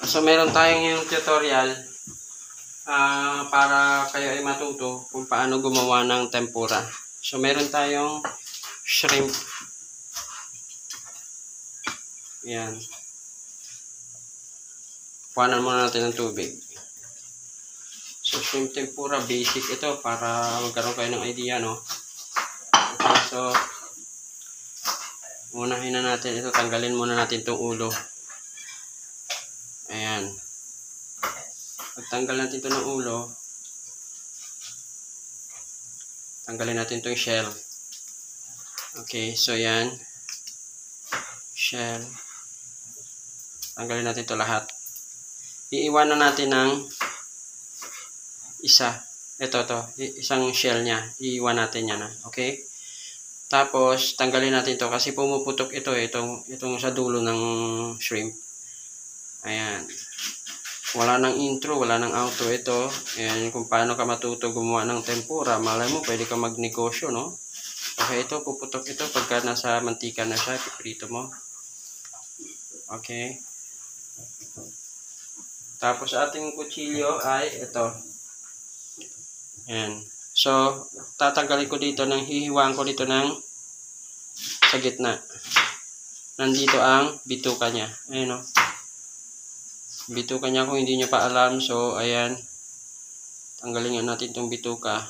So meron tayong yung tutorial para kayo ay matuto kung paano gumawa ng tempura. So meron tayong shrimp. Yan. Kuhanan muna natin ng tubig. So shrimp tempura, basic ito para magkaroon kayo ng idea, no? Okay, so unahin na natin ito. Tanggalin muna natin itong ulo. Ayan. Pagtanggal natin ito ng ulo, tanggalin natin itong shell. Okay, so yan. Shell. Tanggalin natin ito lahat. Iiwanan natin ng isa. Ito, isang shell niya. Iiwan natin yan. Okay? Tapos, tanggalin natin ito kasi pumuputok ito. Itong sa dulo ng shrimp. Ayan. Wala nang intro, wala nang outro ito. Ayan, kung paano ka matuto gumawa ng tempura. Malay mo, pwede ka magnegosyo, no? Okay, ito, puputok ito. Pagka nasa mantika na siya, piprito mo. Okay. Tapos, ating kutsilyo ay ito. Ayan. So, tatanggalin ko dito, hihiwaan ko dito sa gitna. Nandito ang bituka niya. Ayan, o. Bituka niya kung hindi nyo pa alam. So, ayan. Tanggalin nga natin itong bituka.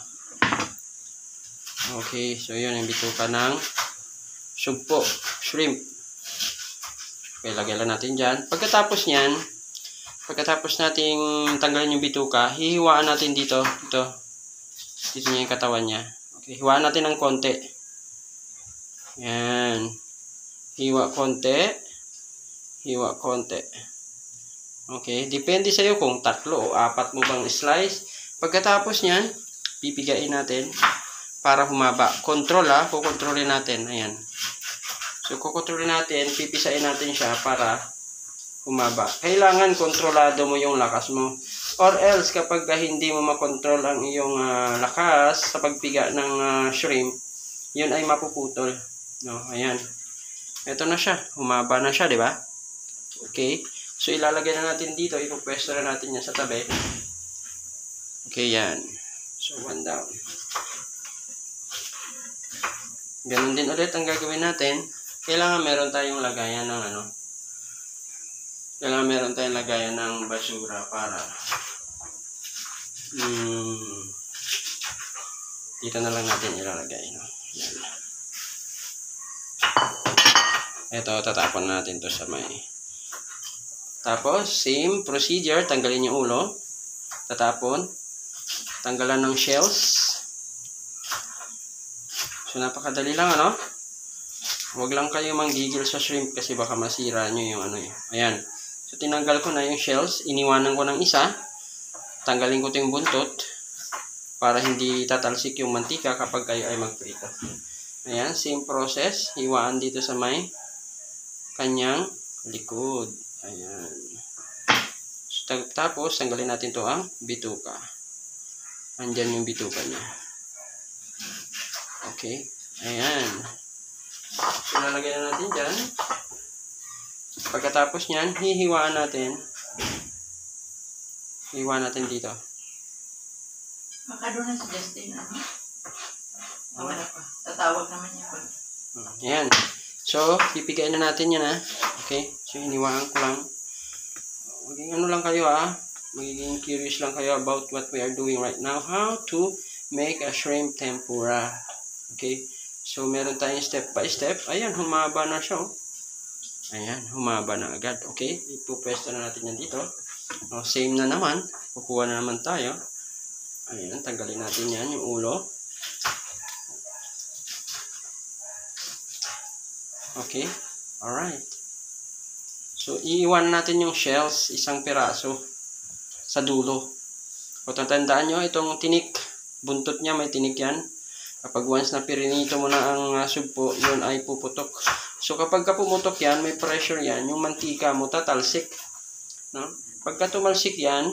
Okay. So, yun yung bituka ng sugpo. Shrimp. Okay, lagay lang natin dyan. Pagkatapos nating tanggalin yung bituka, hihiwaan natin dito. Dito niya yung katawan niya. Okay. Hiwaan natin ng konti. Ayan. Hiwa konti. Hiwa konti. Okay, depende sa iyo kung 3 o 4 mo bang slice. Pagkatapos niyan, pipigain natin para humaba. Control kukontrolin natin. Ayan. So, kukontrolin natin, pipisain natin siya para humaba. Kailangan kontrolado mo yung lakas mo. Or else, kapag hindi mo makontrol ang iyong lakas sa pagpiga ng shrimp, yun ay mapuputol. No, ayan. Ito na siya. Humaba na siya, di ba? Okay. So, ilalagay na natin dito. Ipupwesto na natin yan sa tabi. Okay, yan. So, 1 down. Ganun din ulit ang gagawin natin. Kailangan meron tayong lagayan ng Kailangan meron tayong lagayan ng basura para dito na lang natin ilalagay. No? Yan. Ito, tatapon natin to sa may. Tapos, same procedure. Tanggalin yung ulo. Tatapon. Tanggalan ng shells. So, napakadali lang, ano? Huwag lang kayo manggigil sa shrimp kasi baka masira nyo yung Ayan. So, tinanggal ko na yung shells. Iniwanan ko ng isa. Tanggalin ko ito yung buntot para hindi tatalsik yung mantika kapag kayo ay magprito. Ayan. Same process. Hiwaan dito sa may kanyang likod. Ayan. So, tapos, tanggalin natin to ang bituka. Andyan yung bituka niya. Okay. Ayan. So, lalagay na natin dyan. Pagkatapos nyan, hihiwaan natin. Hiwaan natin dito. Makado na si Justin, wala pa. Tatawag naman niya pa. Ayan. So, pipigain na natin yan, Okay. So, hiniwaan ko lang. Magiging lang kayo, Magiging curious lang kayo about what we are doing right now. How to make a shrimp tempura. Okay. So, meron tayong step by step. Ayan, humaba na siya, Ayan, humaba na agad. Okay. Ipupwesto na natin yan dito. Same na naman. Kukuha na naman tayo. Ayan, tanggalin natin yan, yung ulo. Okay. Alright. So, iiwan natin yung shells, isang piraso sa dulo. O tatandaan nyo, itong tinik, buntot niya, may tinik yan. Kapag once na pirinito mo na ang sugpo, yun ay puputok. So, kapag pumutok yan, may pressure yan, yung mantika mo tatalsik. No? Pagka tumalsik yan,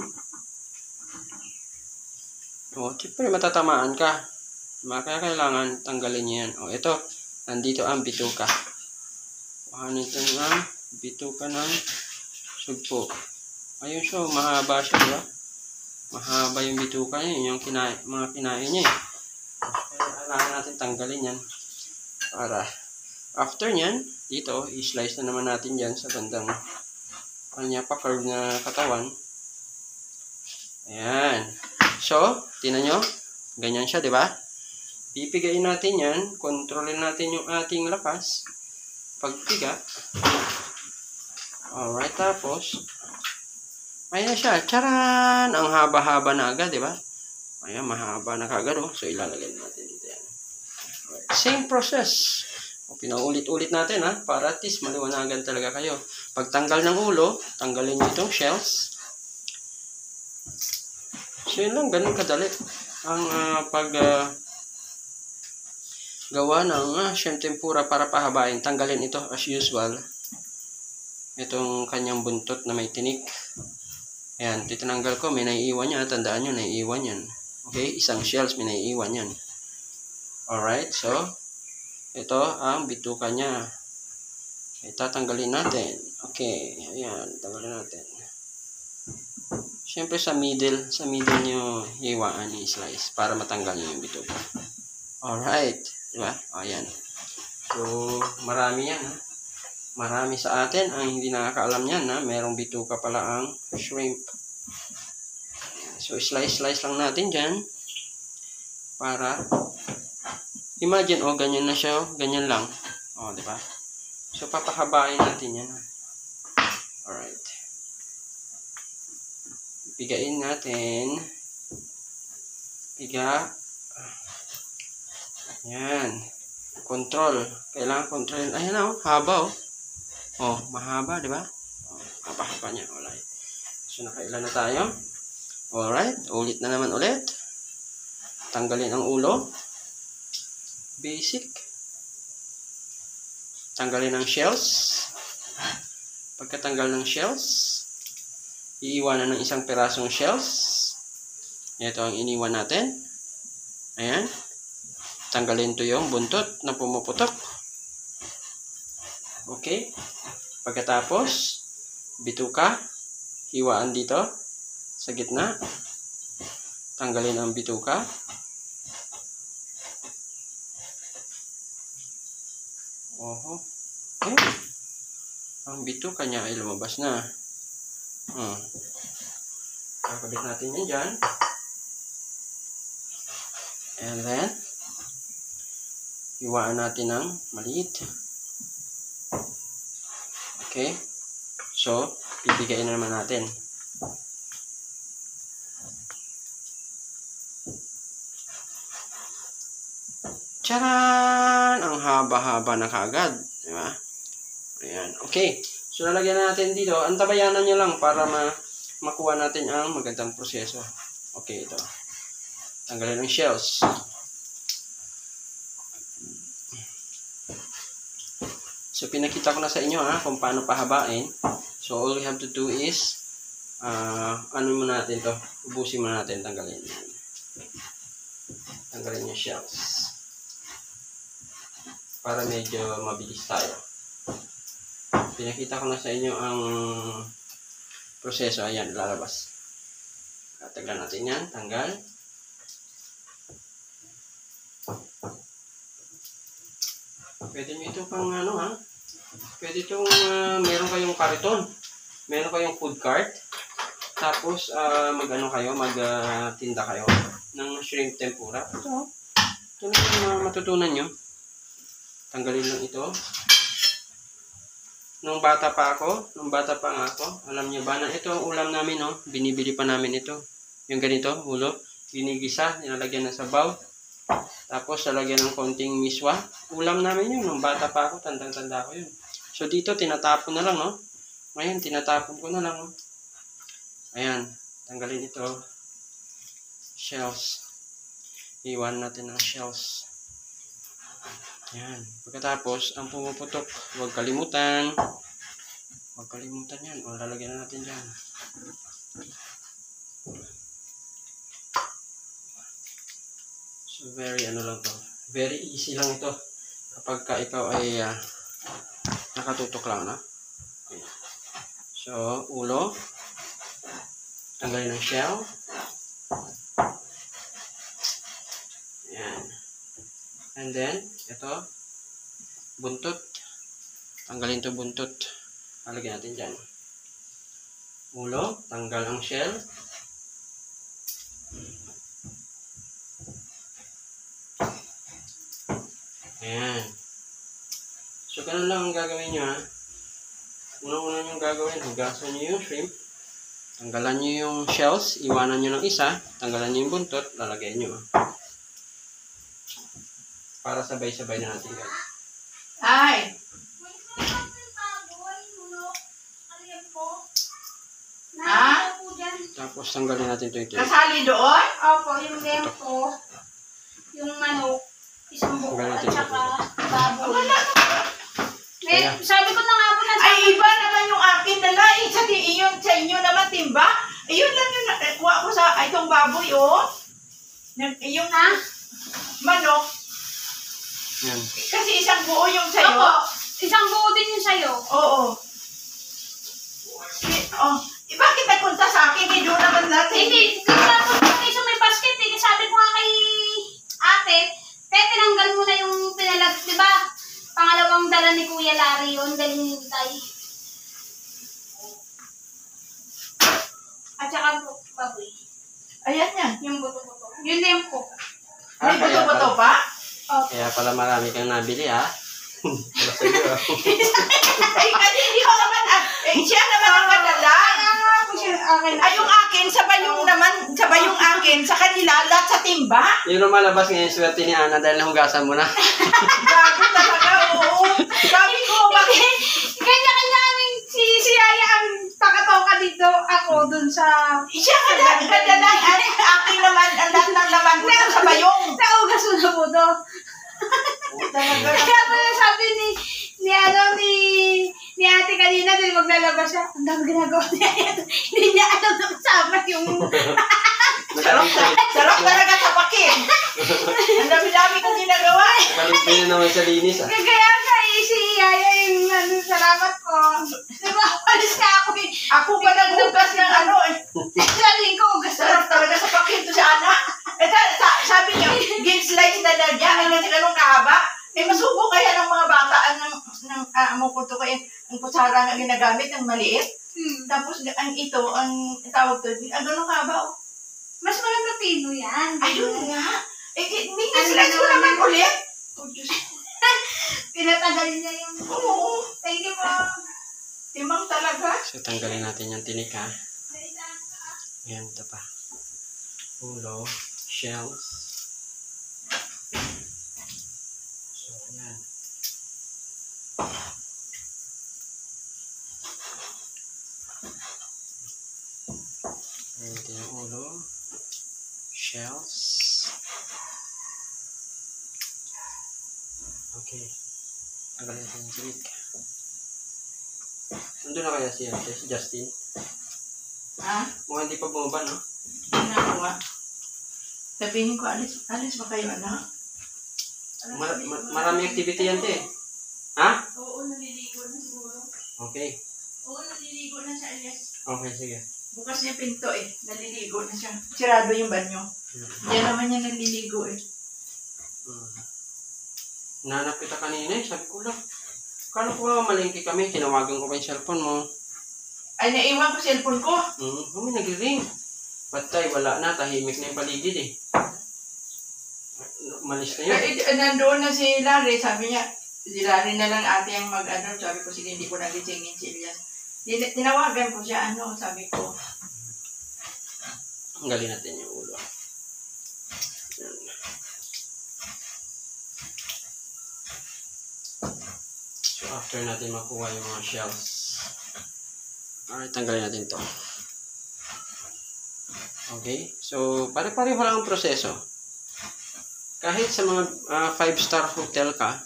siyempre matatamaan ka. Kaya kailangan tanggalin nyo yan. Ito, nandito ang bituka. Kuhanin ito ang bituka ng sugpo. Ayun siya, mahaba siya, di ba? Mahaba yung bituka niya, yun yung mga kinain niya eh. Kaya kailangan natin tanggalin yan. Para after nyan, dito, i-slice na naman natin dyan sa bandang kanya pa-curve na katawan. Ayan. So, tinan nyo, ganyan siya, di ba? Pipigain natin yan, kontrolin natin yung ating lakas. Pagpiga. Alright, tapos, ayan na siya. Charan! Ang haba-haba na agad, di ba? Ayan, mahaba na kagad, oh. So, ilalagay natin dito yan. Alright. Same process. O, pinaulit-ulit natin, ha? Para at least maliwanagan talaga kayo. Pagtanggal ng ulo, tanggalin nyo itong shells. So, yun lang. Ganun kadali. Ang gawa ng shrimp tempura para pahabain. Tanggalin ito as usual. Itong kanyang buntot na may tinik. Ayan, titinanggal ko. May naiiwan yan. Tandaan nyo, naiiwan yan. Okay, isang shells may naiiwan yan. Alright, so ito ang bituka niya. Tatanggalin natin. Okay, ayan, tanggalin natin. Siyempre sa middle nyo hiwaan, i-slice para matanggal nyo yung bituka. Alright, diba? Ayan. So, marami yan, ha? Marami sa atin ang hindi nakakaalam yan, ha? Merong bituka pala ang shrimp. So, slice lang natin dyan. Para, imagine, oh, ganyan na siya, oh, ganyan lang. Oh, diba? So, papahabain natin yan, ha? Alright. Pigain natin. Piga. Yan. Control. Kailangan control. Ayan na, oh. Haba, oh. Oh, mahaba, di ba? Oh, haba-haba niya. Alright. So, nakailan na tayo. Alright. Ulit na naman ulit. Tanggalin ang ulo. Basic. Tanggalin ang shells. Pagkatanggal ng shells, iiwanan ng isang perasong shells. Ito ang iniwan natin. Ayan. Tanggalin to yung buntot na pumuputok. Okay. Pagkatapos, bituka, hiwaan dito sa gitna. Tanggalin ang bituka. Oho. Okay. Ang bituka niya ay lumabas na. Kakabit natin yan dyan. And then, hiwaan natin ng maliit. Okay. So, pipigain na naman natin. Charan! Ang haba-haba na kagad. Diba? Ayan. Okay. So, lalagyan natin dito. Antabayanan nyo lang para makuha natin ang magandang proseso. Okay, ito. Tanggalin ang shells. So, pinakita ko na sa inyo kung paano pahabain. So, all we have to do is ano mo natin to? Ubusin mo natin. Tanggalin. Tanggalin yung shells. Para medyo mabilis tayo. Pinakita ko na sa inyo ang proseso. Ayan, lalabas. Tanggal natin yan. Tanggal. Pwede nyo ito pang pwede itong meron kayong kariton. Meron kayong food cart. Tapos magtinda kayo ng shrimp tempura. Ito na yung matutunan nyo. Tanggalin lang ito. Nung bata pa nga ako, alam nyo ba na ito ang ulam namin, no? Binibili pa namin ito. Yung ganito, ulo, ginigisa, nilalagyan ng sabaw. Tapos, lalagyan ng konting miswa. Ulam namin yun. Nung bata pa ako, tandang-tanda ko yun. So, dito, tinatapon na lang, no? Ngayon, tinatapon ko na lang, no? Ayan, tanggalin ito. Shells. Iwan natin ang shells. Ayan. Pagkatapos, ang pumuputok, huwag kalimutan. Huwag kalimutan yan. O, lalagyan na natin dyan. So, very lang to. Very easy lang ito. Kapag ka ikaw ay nakatutok lang, na. Okay. So, ulo. Tanggalin ang shell. Ayan. And then, ito, buntot. Tanggalin to buntot. Palagyan natin dyan. Ulo, tanggal ang shell. Ayan. So, ganun lang ang gagawin nyo, ha. Unang-una nyo gagawin, hugasan nyo yung shrimp. Tanggalan nyo yung shells, iwanan nyo ng isa, tanggalan nyo yung buntot, lalagay nyo. Para sabay-sabay na natin gawin. Ay! Ha? Tapos tanggalin natin ito. Kasali doon? Opo, yung lempo, yung manok, isang buo, at saka baboy. Sabi ko na nga po na Ay, iba naman yung akin na lang. Sa inyo naman, timba. Ayun lang yung nakuha ko sa itong baboy, oh. Yung manok. Yan. Kasi isang buo yung sa'yo. Opo, isang buo din yung sayo. Oo. Oh, bakit nagpunta sa akin? Hindi doon naman natin. Hindi na po kayo sa may basket eh. Sabi ko nga kay ate, tinanggal mo na yung pinalag, di ba? Pangalawang dala ni Kuya Larry yun, galing hintay. At saka baboy. Ayan yan. Yung buto-buto. Yung lempo. May buto-buto pa? Opo. Kaya pala marami kang nabili, ha? Ay, ikaw naman, siya naman ang kadala. Ay, yung akin, sabay yung akin, sa kanila, lahat sa timba. Yung lumalabas ngayon, swerte ni Ana dahil nahugasan mo na. Gago talaga, oo. Sabi ko, bakit? Kanya-kanya aming si Yaya ang pakatoka dito. Ako dun sa... Siya kadala, akin naman, ang lahat ng laman ko sa bayong. Naugas mo na po to. Talaga. Kaya pala sabi ni ate kanina, dahil maglalabas siya, ang dami ginagawa niya. Hindi niya alam na kasama yung... Sarap talaga tapakin. Ang dami-dami kong ginagawa. Maligpin na naman sa linis, ha? Kaya siya si Yaya yung salamat ko. Diba, walis ka ako eh. Ako pa naghugas ng ano eh. Sabi ko, gusto Sarap talaga sa pakin to si Ana. Sabi niya, slice na lang niya. Ay, natin anong kahaba. Eh, masubo kaya ng mga bata ng amo ko to kaya ang kutsara na ginagamit, ang maliit. Tapos, ang ito, ang tawag to, ang ganun kahaba. Oh. mas maganda pino yan. Ayun nga. Eh, Ano slice ko naman naman yan? ulit. Oh, Diyos. Pinatagalin niya yung... Oo. Thank you po. Timang talaga. So, tanggalin natin yung tinik, ha? Ayan, ito pa. Ulo, shells. So, ayan. Ayan, ito yung ulo, shells. Okay. Tanggalin natin yung tinik. Nandun na kaya si Justin? Ha? Mukhang hindi pa bumaba, no? Ginagawa. Sabihin ko, alis ba kayo, ano? Maraming activity yan, te. Ha? Oo, naliligo na siguro. Okay. Oo, naliligo na siya, Elias. Okay, sige. Bukas niya pinto eh. Naliligo na siya. Sirado yung banyo. Diyan naman niya naliligo eh. Nanap kita kanina eh. Sabi ko lang. Kala ko ba malingki kami? Tinawagan ko pa yung cellphone mo. Ay, naiwan ko cellphone ko. May nag-ring. Patay, wala na. Tahimik na yung paligid eh. Malis na yun. Nandoon na si Larry. Sabi niya, si Larry na lang ate ang mag-ano. Sabi ko, sige, hindi ko nagisingin si Elias. Tinawagan ko siya, ano, sabi ko. Tanggalin natin yung ulo. Yan. So, after natin makuha yung mga shells. Alright, tanggalin natin ito. Okay? So, pare-pareho lang ang proseso. Kahit sa mga 5-star hotel ka,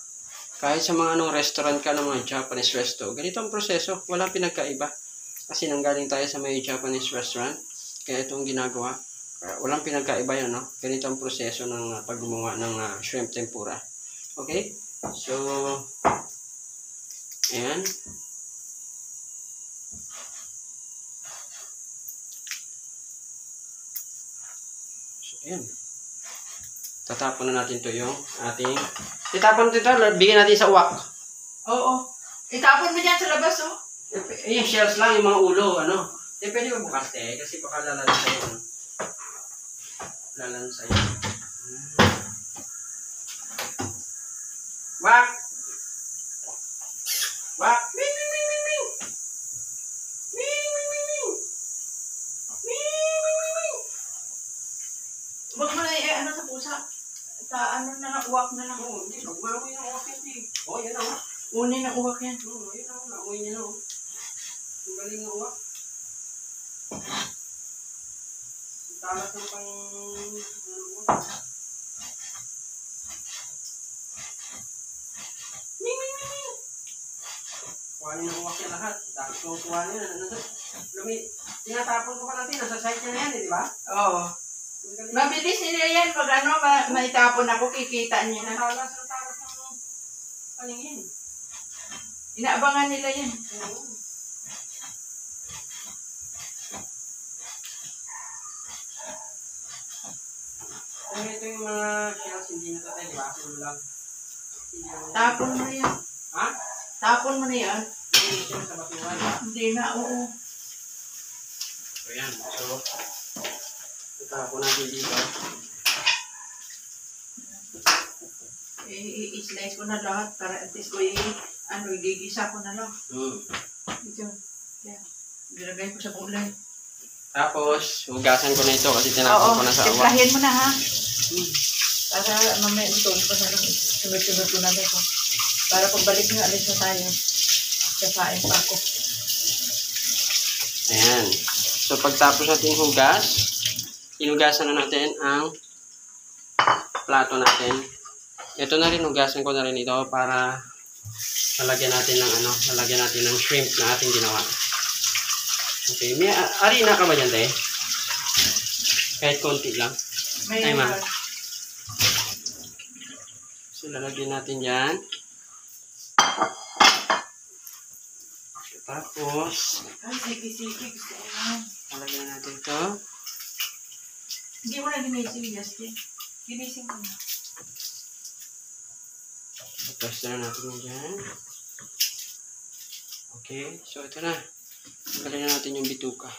kahit sa mga restaurant ka ng mga Japanese resto, ganito ang proseso. Walang pinagkaiba. Kasi nanggaling tayo sa may Japanese restaurant, kaya itong ginagawa. Walang pinagkaiba yun, no? Ganito ang proseso ng paggumawa ng shrimp tempura. Okay? So, ayan. Ayan. Tatapon na natin to yung ating... Itapon natin ito, bigyan natin sa uwak. Oo. Itapon mo dyan sa labas, oh. Yung shells lang, yung mga ulo, ano. Pwede ba bukas kasi baka lalansay yun. Lalansay yun. Wak! Wak! Wing, wing, wing, wing, wing! Wing, wing, wing, wing! Wing, wing, wing, wing! Huwag mo na ano sa pusa. Ano na lang, uwak na lang. Oo, hindi. Magmaro mo yung uwak yan, eh. Oo, yan ako. Unin na uwak yan. Oo, yan ako. Nauwi niya na, oh. Ang galing na uwak. Talas ng pang... Ming, ming, ming, ming! Kuha niya ng uwak niya lahat. Tapos kung kuha niya, tinatapon ko pa natin. Nasa site niya na yan, di ba? Oo. Mabilis nila yan. Pag ano, maitapon ako, kikita niya na. Talas ng paningin. Inaabangan nila yan. Oo. Kung ito yung mga shells, hindi na tatay, di ba? Puro lang. Tapon mo na yan. Ha? Tapon mo na yan. Hindi siya sa batuhan, di ba? Hindi na, oo. So, yan. So, itapon natin dito. I-slice ko na lahat para at least ko igigisa ko na lang. Ito. Yan. Ilagay ko sa kulay. Tapos, hugasan ko na ito kasi tinapon ko na sa awa. Timplahin mo na ha. Para mamaya ito ko na lang. Sunod-sunod ko na ito. Para pagbalik nga alis na tayo. Kasain pa ako. Ayan. So, pagtapos natin hugas, hinugasan na natin ang plato natin. Ito na rin, hugasan ko na rin ito para lalagyan natin ng shrimp na ating ginawa. Okay, may harina ka ba dyan, te? Kahit konti lang. Ay, ma. So, lalagyan natin dyan. Tapos, Ay, siki-siki. Gusto ko yan. lalagyan natin ito. Hindi mo na ginising, Justin. Ginising ko na. Tapos na natin yun dyan. Okay, so ito na. Tanggalin na natin yung bituka.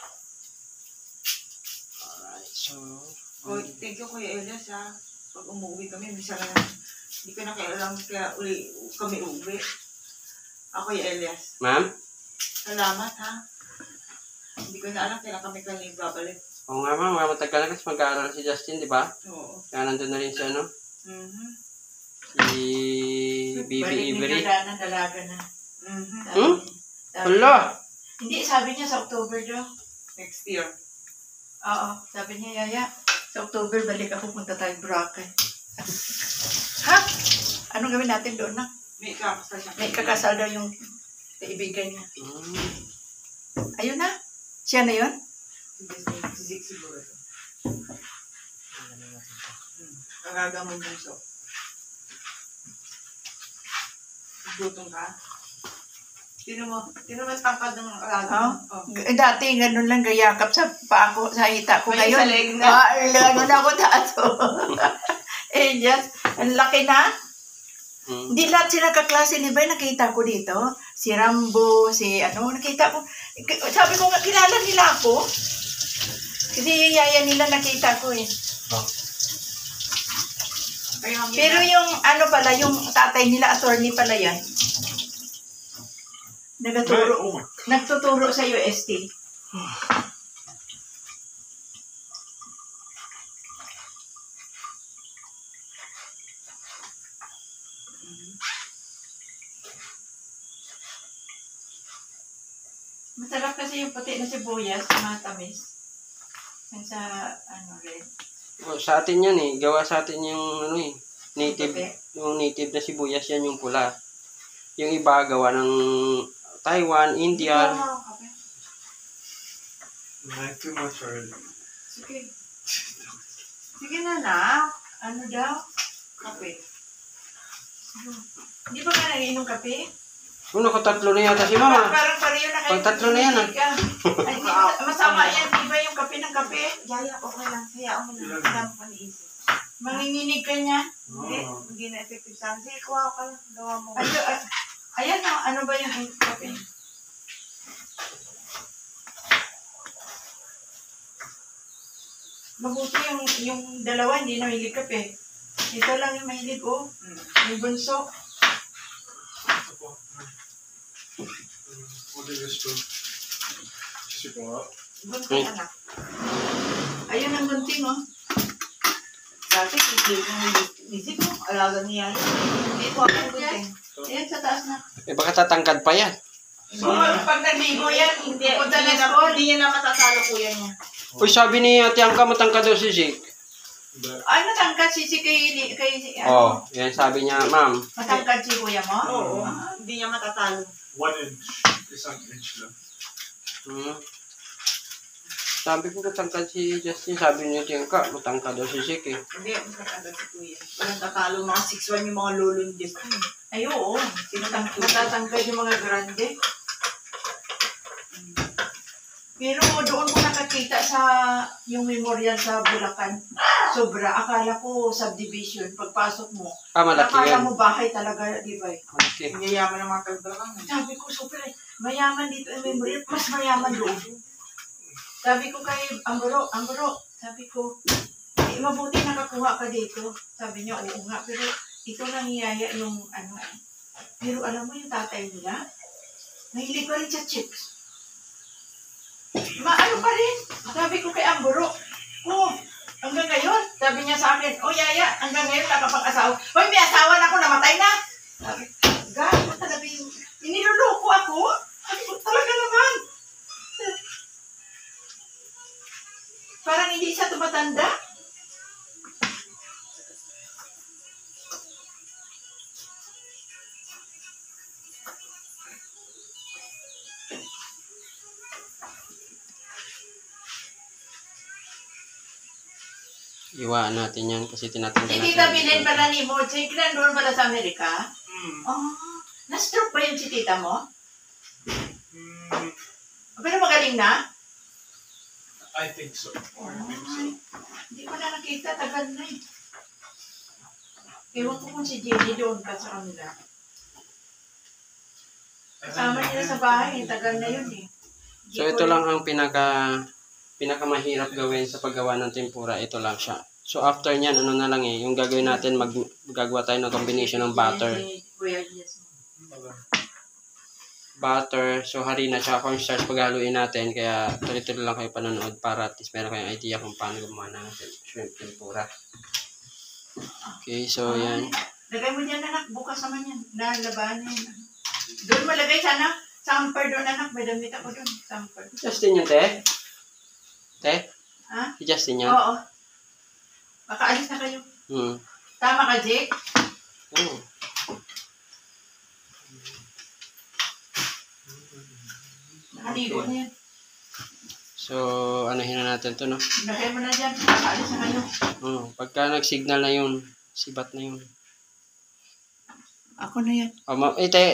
Alright, so... Oh, thank you Kuya Elias ha. Pag umuwi kami, minsan hindi ko na kailangan kaya kami uwi. Ako Kuya Elias. Ma'am? Salamat ha. Hindi ko na alam kailan kami babalik. Oo nga ma'am, matagal na kasi mag-aaral si Justin, di ba? Oo. Kaya nandun na rin siya, no? Si Bibi Ivory. Balik ni dalaga na. Hala! Hindi, sabi niya sa October daw. Next year. Oo, sabi niya, Yaya, sa October balik ako, punta tayo Boracay. Ha? Anong gawin natin doon na? May kakasal siya. May kakasal daw yung kaibigan niya. Mm. Ayun na. Siya na yun? Si Zig siguro. Kagagamon yung so. Gutom ka? Sino mo tangkad ng alaga? Oh. Dati, ganun lang gayakap sa paa ko, sa hita ko. May Ngayon, sa leg na. Ganun ako tato. Eh, just, ang laki na. Hindi lahat sila kaklase ni Bay, nakita ko dito. Si Rambo, nakita ko. Sabi ko nga, kilala nila ako. Kasi yung yaya nila nakita ko eh. Oh. Pero yung pala, yung tatay nila, attorney pala yan. Nagtuturo sa UST. Masarap kasi yung puti na sibuyas, matamis. Yung sa, red. Oh, sa atin yan eh. Gawa sa atin yung native. Puti. Yung native na sibuyas yan yung pula. Yung iba gawa ng Taiwan, India. Too much already. Sige. Sige na na. Ano daw? Kape. Hindi ba ka nag-inom kape? Oh, nakatatlo na yata si mama. Parang pareho na kayo. Pag tatlo na yan, Ay, masama yan. Di ba yung kape ng kape? Yaya, okay lang. Hayaan mo lang. Ilan? Alam ko niisip. Manginginig ka niya. Oo. Hindi na effective saan. Sige, kuha ka lang. Gawa mo. Ayan na. Ano ba yung okay. Mabuti yung dalawa, hindi na mahilig kape. Ito lang yung mahilig, oh. Yung bunso. Ito po. What is this to? Sisi po nga. Bunting anak. Ayun ang bunting, oh. Dati, isip mo, alaga niya. Hindi po ako bunting. Ayan, sa taas na. Eh, baka tatangkad pa yan. Pag nagligo yan, punta na school. Hindi niya na matatalo kuya niya. Uy, sabi ni Ate Angka, matangkad daw si Zeke. Ay, matangkad si Oh, yan sabi niya, ma'am. Matangkad si kuya mo? Oo. Hindi niya matatalo. 1 inch. Isang inch lang. Hmm. Sabi ko matangkad si Justin, sabi ni Ate Angka, matangkad daw si Zeke eh. Hindi, matangkad si kuya. Walang tatalo, mga 6'1 yung mga lolo ni Justin. Ay, oo. Matatangkad yung mga grande. Pero doon ko nakakita sa yung memorial sa Bulacan. Sobra. Akala ko subdivision. Pagpasok mo. Malaki Akala yan. mo bahay talaga, di ba? Malaki. Ang yayaman ng mga Bulacan. Sabi ko, super. Mayaman dito yung memorial. Mas mayaman doon. Sabi ko kay Amburo, sabi ko, mabuti nakakuha ka dito. Sabi niya, oo nga. Pero ito nangyayaya yung ano. Pero alam mo yung tatay nila? Nahilig pa rin sa chips. Ano pa rin? Sabi ko kay Amburo, hanggang ngayon, sabi niya sa akin, Yaya, hanggang ngayon nakapag-asawa. Hoy, may asawa na ako, namatay na. Sabi, gano'n talaga yung, iniluloko ako. Sabi ko, talaga naman. Parang hindi siya tumatanda. Iwaan natin yan kasi tinatinda Si natin. Tita Bilin pala ni mo, si Kiran doon pala sa Amerika. Na-stroke ba yung si tita mo? Pero magaling na? I think so. Hindi ko na nakita, tagal na eh. Ewan ko kung si Jenny doon pa sa kanila. Kasama nila sa bahay, tagal na yun eh. So ito lang ang pinakamahirap gawin sa paggawa ng tempura. Ito lang siya. So after nyan, ano na lang eh, yung gagawin natin, gagawa tayo ng combination ng butter. Butter, so harina, tsaka cornstarch paghaluin natin. Kaya tuloy-tuloy lang kayo panonood para at least meron kayong idea kung paano gumawa ng shrimp tempura. Okay, so yan. Lagay mo dyan anak, bukas naman yan. Nalabahan yan. Doon mo lagay sana. Samper doon anak, may damit ako doon. Samper. Justin yun, te? Te? Ha? Si Justin yun? Oo. Makaalis na kayo. Tama ka, Jake? Nakaligo na yan. So, anuhin na natin to, no? Lagay mo na dyan. Makaalis na kayo. Pagka nag-signal na yun, sibat na yun. Ako na yan.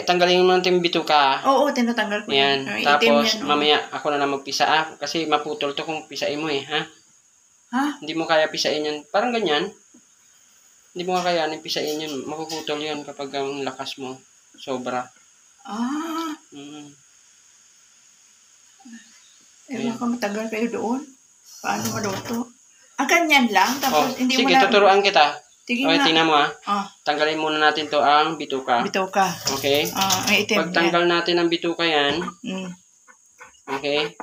Tanggalin mo natin yung bituka. Oo, tinatanggal ko Yan. yan. Tapos, yan, mamaya ako na lang magpisa. Kasi maputol to kung pisain mo eh, ha? Ha? Hindi mo kaya pisain yan. Parang ganyan. Hindi mo kakayanin pisain yun. Mapuputol yun kapag ang lakas mo. Sobra. Ewan ka matagal kayo doon. Paano maluto? Ganyan lang. Tapos hindi mo sige, na... tuturuan kita. Tingin Okay, na. tingnan mo ha. Tanggalin muna natin to ang bituka. Bituka. Okay? May itim Pag tanggal natin ang bituka yan, yan. okay?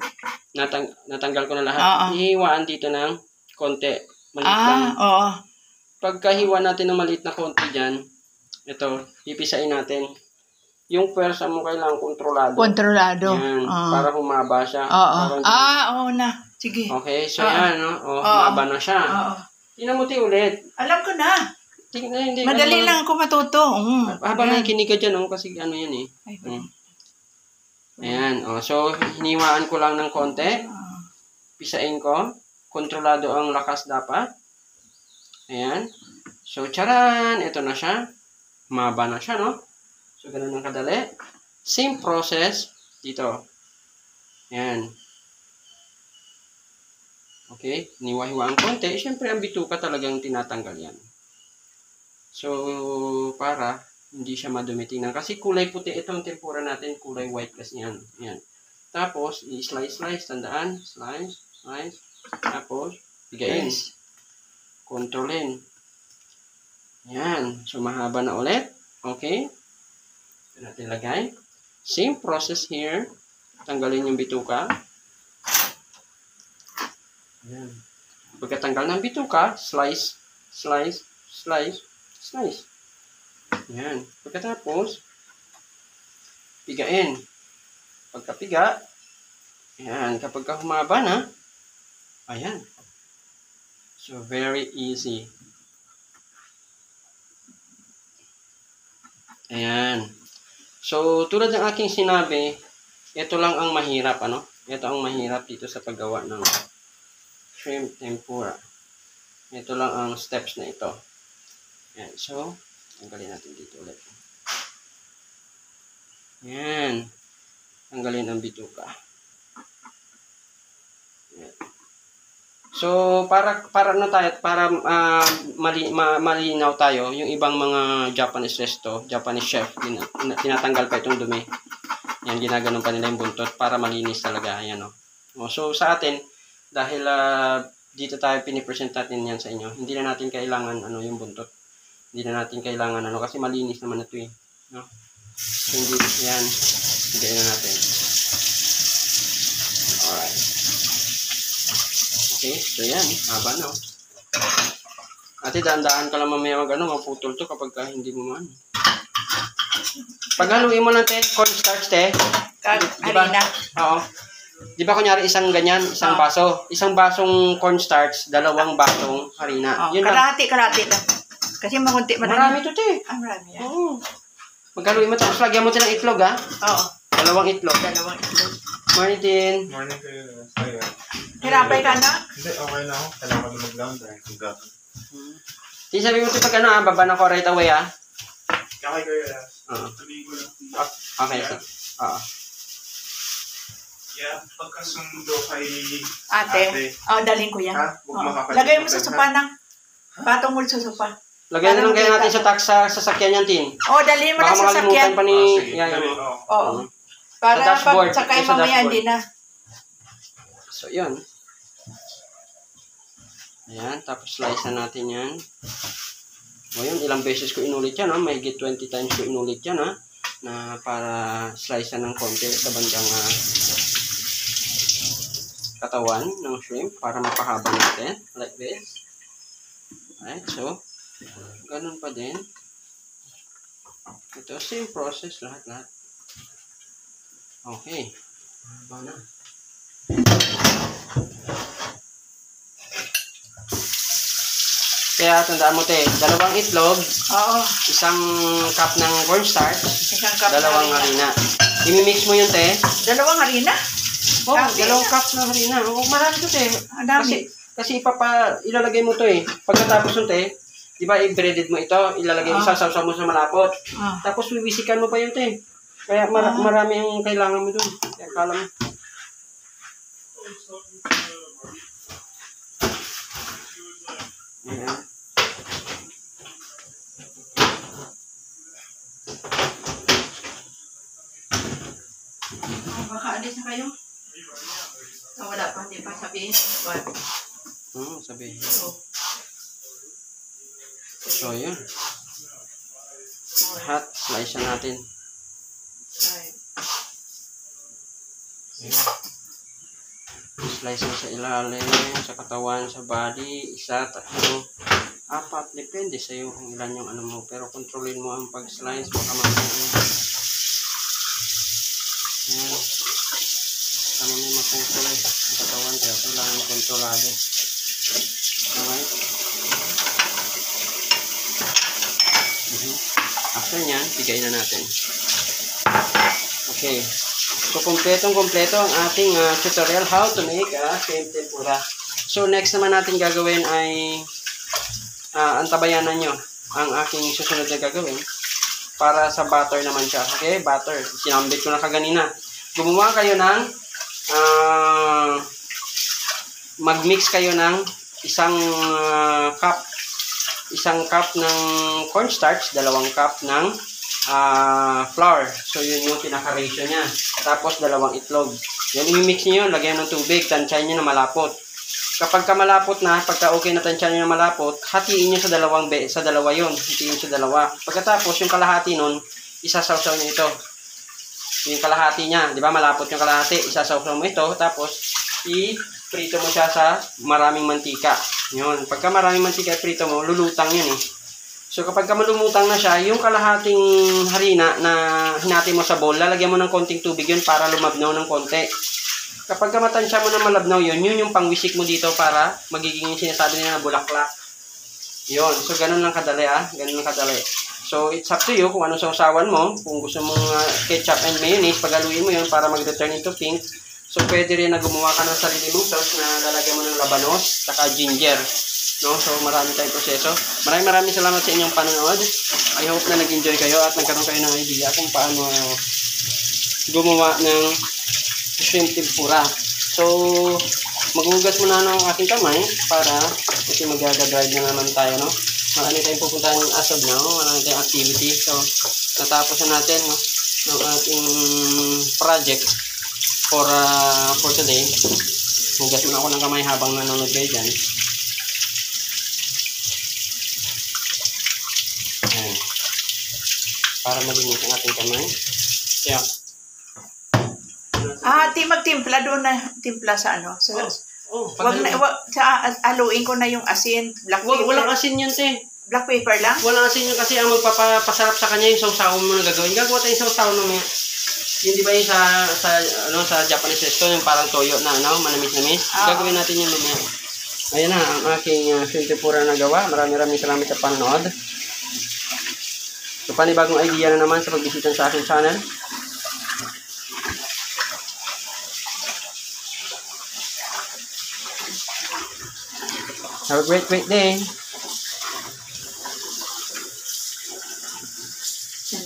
Natanggal ko na lahat. Ihiwaan dito ng konti. Maliit lang. Oo. Pagkahiwa natin ng maliit na konti dyan, ito, pipisain natin. Yung pwersa mo kailangan kontrolado. Kontrolado. Yan, para humaba siya. Oo. Oo na. Sige. Okay, so yan, no? Humaba na siya. Tingnan mo ulit. Alam ko na. Hindi. Madali lang ako matuto. Habang nakikinig ka dyan, kasi ano yan eh. Ayan, so hiniwaan ko lang ng konti. Pisain ko. Kontrolado ang lakas dapat. Ayan. So, charan! Ito na siya. Humaba na siya, no? So, ganun ang kadali. Same process dito. Ayan. Okay? Hiniwa-hiwa ang konti. Siyempre, ang bituka talagang tinatanggal yan. So, para hindi siya madumi. Tingnan. Kasi kulay puti itong tempura natin. Kulay white kasi yan. Yan. Tapos, i-slice. Tandaan. Slice. Tapos, bigayin. Kontrolin. Yan. So, mahaba na ulit. Okay? Ito natin lagay. Same process here. Tanggalin yung bituka. Yan. Pagkatanggal ng bituka, slice. Yan. Pagkatapos, pigain. Pagkapiga, yan. Kapag humaba na, ayan. So, very easy. Ayan. So, tulad ng aking sinabi, ito lang ang mahirap, ano? Ito ang mahirap dito sa paggawa ng shrimp tempura. Ito lang ang steps na ito. Ayan. So, tanggalin natin dito ulit. Ayan. Tanggalin ang bituka. Ayan. So, para malinaw tayo, yung ibang mga Japanese resto, Japanese chef, tinatanggal pa itong dumi. Yan, ginaganon pa nila yung buntot para malinis talaga. Ayan, o. So, sa atin, dahil dito tayo pinipresent natin yan sa inyo, hindi na natin kailangan yung buntot. Hindi na natin kailangan kasi malinis naman ito eh. No? So, hindi, yan, higayin na natin. Alright. Okay, so yan, haba na. Ate, daan-daan ka lang mamaya maputol to kapag hindi mo man. Paghaluin mo lang, cornstarch, diba? Harina. Oo. Di ba kunyari isang ganyan, isang baso? Isang basong cornstarch, 2 basong harina. Oh, Yun lang. kalahati lang. Kasi makunti Marami to, marami yan. Oo. Maghaluin mo, tapos lagyan mo ito ng itlog, ha? Oo. 2 itlog. 2 itlog. Morning, Tin. Morning kayo. Saya. Hirapay ka na? Hindi, okay na ako. Kailangan ko mag-down dahil kung gano'n. Tin, sabi mo ito pag baba na ko right away, ha? Okay kayo. Oo. Sabihin ko lang. Okay, so. Oo. Yeah, pagkasundo kay Ate. Dalhin ko yan. Ha? Huwag makakalimutan, Lagay mo sa ha? sopa na. Patong mo sa sopa. Lagyan na lang kayo natin sa sasakyan yan, Tin. Dalhin mo na Baka sa makalimutan sakyan. pa ni... Sige, Yan, dali, yan. Oo. Para Sa dashboard. pag sakay Sa mamaya dashboard. din na. So, yun. Ayan, tapos slice na natin yan. O yun, ilang beses ko inulit yan, ha? Mahigit 20 times ko inulit yan, ha? Na para slice ng konti sa bandang katawan ng shrimp para mapahaba natin. Like this. Alright, so, ganun pa din. Ito, same process, lahat. Okay. Haba na. Kaya tandaan mo, 2 itlog, Oo. 1 cup ng cornstarch, Isang cup 2 harina. I-mix mo yun, 2 harina? Oo, Dami 2 na. cups ng harina. Oo, marami to, Ang dami. Kasi ilalagay mo to Pagkatapos nun, di ba, i-breaded mo ito, ilalagay mo, sasaw mo sa malapot. Tapos, wiwisikan mo pa yun, Kaya marami ang kailangan mo dun. Kaya kala mo. Ayan. Baka alis na kayo? Wala pa, hindi pa sabihin. Sabihin. So, yun. Lahat, slice na natin. Ayan. Slice mo sa ilalim, sa katawan, sa body, 1, 3, 4. Depende sa'yo kung ilan yung mo. Pero kontrolin mo ang pag-slice. Baka mamaya. Ayan. Tama may maputol ang katawan. Kaya kailangan kontrolado. Alright. After nyan, pigayin na natin. Okay. So, kompletong-kompleto ang ating tutorial how to make a shrimp tempura. So, next naman natin gagawin ay antabayanan nyo ang aking susunod na gagawin para sa butter naman siya. Okay, butter. Sinambit ko na kaganina. Gumawa kayo ng mag-mix kayo ng isang cup ng cornstarch, 2 cup ng flour. So, yun yung pinaka-ratio niya. Tapos, 2 itlog. Yan, i-mix niyo yun. Lagyan ng tubig. Tansyahin niyo na malapot. Kapag ka malapot na, pagka okay na tansyahin niyo na malapot, hatiin niyo sa dalawa yun. Hatiin sa 2. Pagkatapos, yung kalahati nun, isasawsaw niyo ito. Yung kalahati niya. Di ba? Malapot yung kalahati. Isasawsaw mo ito. Tapos, i-prito mo siya sa maraming mantika. Yun. Pagka maraming mantika, prito mo, lulutang yun eh. So, kapag ka malumutang na siya, yung kalahating harina na hinati mo sa bowl, lalagyan mo ng konting tubig yun para lumabnaw ng konti. Kapag ka matansya mo na malabnaw yun, yun yung pangwisik mo dito para magiging yung sinasabi nila na bulaklak. Yun. So, ganun lang kadali Ganun lang kadali. So, it's up to you kung anong sausawan mo. Kung gusto mong ketchup and mayonnaise, pagaluin mo yun para mag-return into pink. So, pwede rin na gumawa ka ng sarili mong sauce na lalagyan mo ng labanos, saka ginger. No? So, marami tayong proseso. Maraming salamat sa inyong panonood. I hope na nag-enjoy kayo at nagkaroon kayo ng idea kung paano gumawa ng shrimp tempura. So, maghugas muna ng aking kamay para kasi magdadrive na naman tayo, no? Marami tayong pupuntahan as of now. Marami tayong activity. So, natapos na natin, no, ng ating project for today. Hugas muna ako ng kamay habang nanonood kayo dyan. Ayan. Para malinis ang ating kamay. Kaya, Magtimpla doon na. Timpla sa ano. Sa, aluin ko na yung asin. Black pepper. Walang asin yun, te. Black pepper lang? Walang asin yun kasi ang magpapasarap sa kanya yung sausaw mo na gagawin. Gagawa tayong sausaw mamaya. Yun di ba yung sa Japanese restaurant, yung parang toyo na, manamis-namis. Gagawin natin yun mamaya. Ayan na, ang aking shrimp tempura na gawa. Maraming salamat sa panonood. So, panibagong idea na naman sa pagbisita sa aking channel. Have a great day.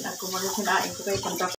Ako muna sinain ko kayo.